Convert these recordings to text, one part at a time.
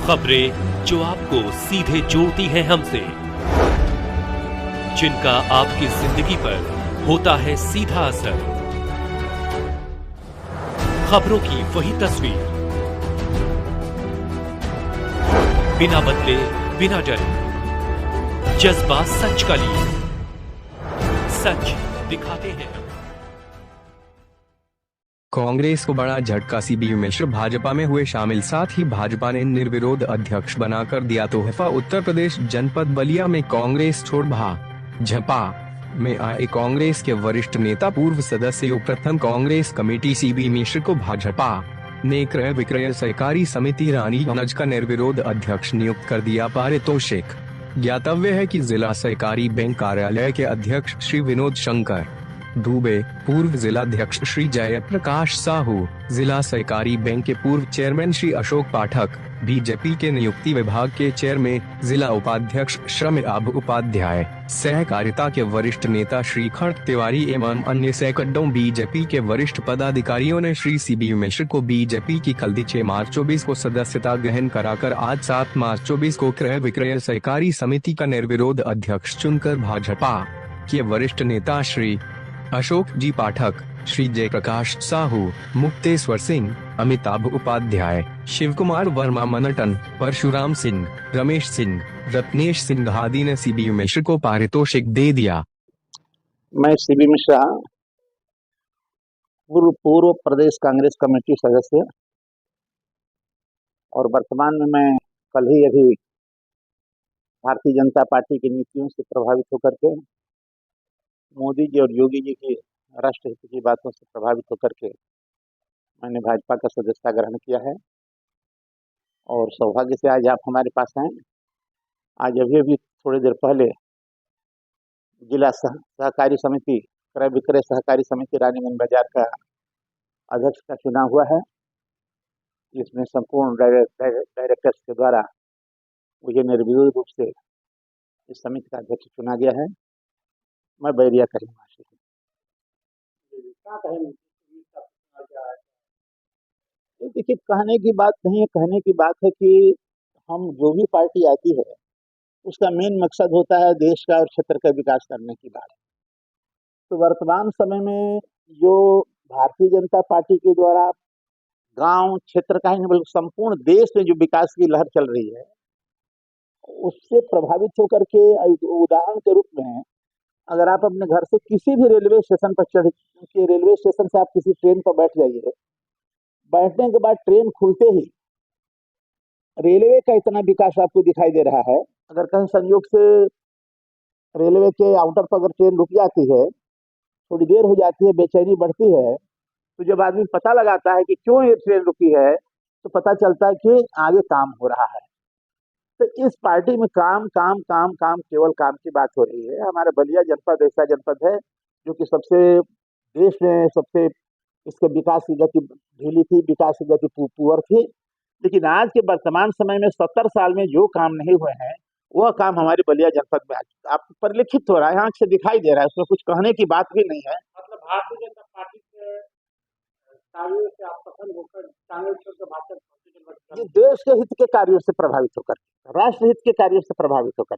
खबरें जो आपको सीधे जोड़ती हैं हमसे, जिनका आपकी जिंदगी पर होता है सीधा असर। खबरों की वही तस्वीर, बिना बदले बिना डरे, जज्बा सच का लिए, सच दिखाते हैं। कांग्रेस को बड़ा झटका, सीबी मिश्र भाजपा में हुए शामिल। साथ ही भाजपा ने निर्विरोध अध्यक्ष बनाकर दिया तोहफा। उत्तर प्रदेश जनपद बलिया में कांग्रेस छोड़ भाजपा में आए कांग्रेस के वरिष्ठ नेता, पूर्व सदस्य प्रथम कांग्रेस कमेटी सीबी मिश्र को भाजपा ने क्रय विक्रय सहकारी समिति रानीगंज का निर्विरोध अध्यक्ष नियुक्त कर दिया। पारितोषिक ज्ञातव्य है कि जिला सहकारी बैंक कार्यालय के अध्यक्ष श्री विनोद शंकर दुबे, पूर्व जिलाध्यक्ष श्री जयप्रकाश साहू, जिला सहकारी बैंक के पूर्व चेयरमैन श्री अशोक पाठक, बीजेपी के नियुक्ति विभाग के चेयरमैन, जिला उपाध्यक्ष श्रमिक उपाध्याय, सहकारिता के वरिष्ठ नेता श्री खड़क तिवारी एवं अन्य सैकड़ों बीजेपी के वरिष्ठ पदाधिकारियों ने श्री सीबी मिश्र को बीजेपी की कल 6 मार्च 24 को सदस्यता ग्रहण कराकर आज 7 मार्च 24 को क्रय विक्रय सहकारी समिति का निर्विरोध अध्यक्ष चुनकर भाजपा के वरिष्ठ नेता श्री अशोक जी पाठक, श्री जयप्रकाश साहू, मुक्तेश्वर सिंह, अमिताभ उपाध्याय, शिव कुमार वर्मा मनटन, परशुराम सिंह, रमेश सिंह, रत्नेश सिंह आदि ने सीबी मिश्र को पारितोषिक दे दिया। मैं सीबी मिश्रा, पूर्व प्रदेश कांग्रेस कमेटी सदस्य और वर्तमान में मैं कल ही अभी भारतीय जनता पार्टी की नीतियों से प्रभावित होकर के, मोदी जी और योगी जी की राष्ट्रहित की बातों से प्रभावित होकर के मैंने भाजपा का सदस्यता ग्रहण किया है। और सौभाग्य से आज आप हमारे पास हैं। आज अभी थोड़ी देर पहले जिला सहकारी समिति, क्रय विक्रय सहकारी समिति रानीगंज बाजार का अध्यक्ष का चुनाव हुआ है। इसमें संपूर्ण डायरेक्टर्स के द्वारा मुझे निर्विरोध रूप से इस समिति का अध्यक्ष चुना गया है। मैं बैरिया का निवासी हूँ। देखिए, कहने की बात नहीं है, कहने की बात है कि हम जो भी पार्टी आती है उसका मेन मकसद होता है देश का और क्षेत्र का विकास करने की बात। तो वर्तमान समय में जो भारतीय जनता पार्टी के द्वारा गांव क्षेत्र का ही नहीं बल्कि संपूर्ण देश में जो विकास की लहर चल रही है, उससे प्रभावित होकर के उदाहरण के रूप में अगर आप अपने घर से किसी भी रेलवे स्टेशन पर रेलवे स्टेशन से आप किसी ट्रेन पर बैठ जाइए, बैठने के बाद ट्रेन खुलते ही रेलवे का इतना विकास आपको दिखाई दे रहा है। अगर कहीं संयोग से रेलवे के आउटर पर अगर ट्रेन रुक जाती है, थोड़ी देर हो जाती है, बेचैनी बढ़ती है, तो जब आदमी पता लगाता है कि क्यों ये ट्रेन रुकी है, तो पता चलता है कि आगे काम हो रहा है। तो इस पार्टी में काम काम काम काम, केवल काम की बात हो रही है। हमारा बलिया जनपद ऐसा जनपद है जो कि सबसे देश में सबसे इसके विकास की गति ढीली थी, विकास की गति पुअर थी। लेकिन आज के वर्तमान समय में 70 साल में जो काम नहीं हुए हैं, वह काम हमारे बलिया जनपद में आज आप परिलक्षित हो रहा है, आंख से दिखाई दे रहा है। उसमें कुछ कहने की बात भी नहीं है। मतलब भारतीय जनता पार्टी के कार्यों से आप पसंद होकर कांग्रेस से भाजपा ये देश के हित के कार्यों से प्रभावित होकर, राष्ट्र हित के कार्यों से प्रभावित होकर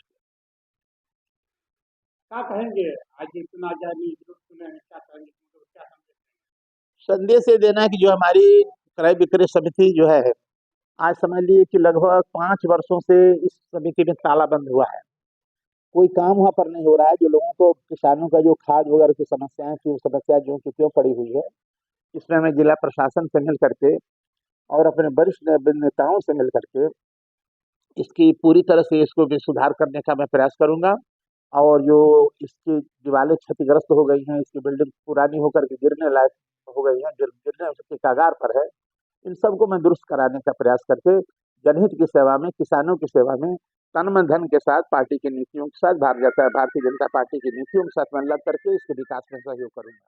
क्या कहेंगे? आज इतना जारी सुने हैं, क्या कहेंगे? क्या संदेश ये देना है कि जो हमारी क्रय विक्रय समिति जो है, आज समझ लीजिए कि लगभग 5 वर्षों से इस समिति में ताला बंद हुआ है। कोई काम वहाँ पर नहीं हो रहा है। जो लोगों को, किसानों का जो खाद वगैरह की समस्याएं थी, वो समस्या जो की त्यों पड़ी हुई है। इसमें मैं जिला प्रशासन से मिल करके और अपने वरिष्ठ नेताओं से मिल करके इसकी पूरी तरह से इसको भी सुधार करने का मैं प्रयास करूंगा। और जो इसकी दीवारें क्षतिग्रस्त हो गई हैं, इसकी बिल्डिंग पुरानी होकर के गिरने लायक हो गई हैं, गिरने के कगार पर है, इन सबको मैं दुरुस्त कराने का प्रयास करके जनहित की सेवा में, किसानों की सेवा में, तन मन धन के साथ, पार्टी की नीतियों के साथ, भारतीय जनता पार्टी की नीतियों के साथ मैं लग करके इसके विकास में सहयोग करूंगा।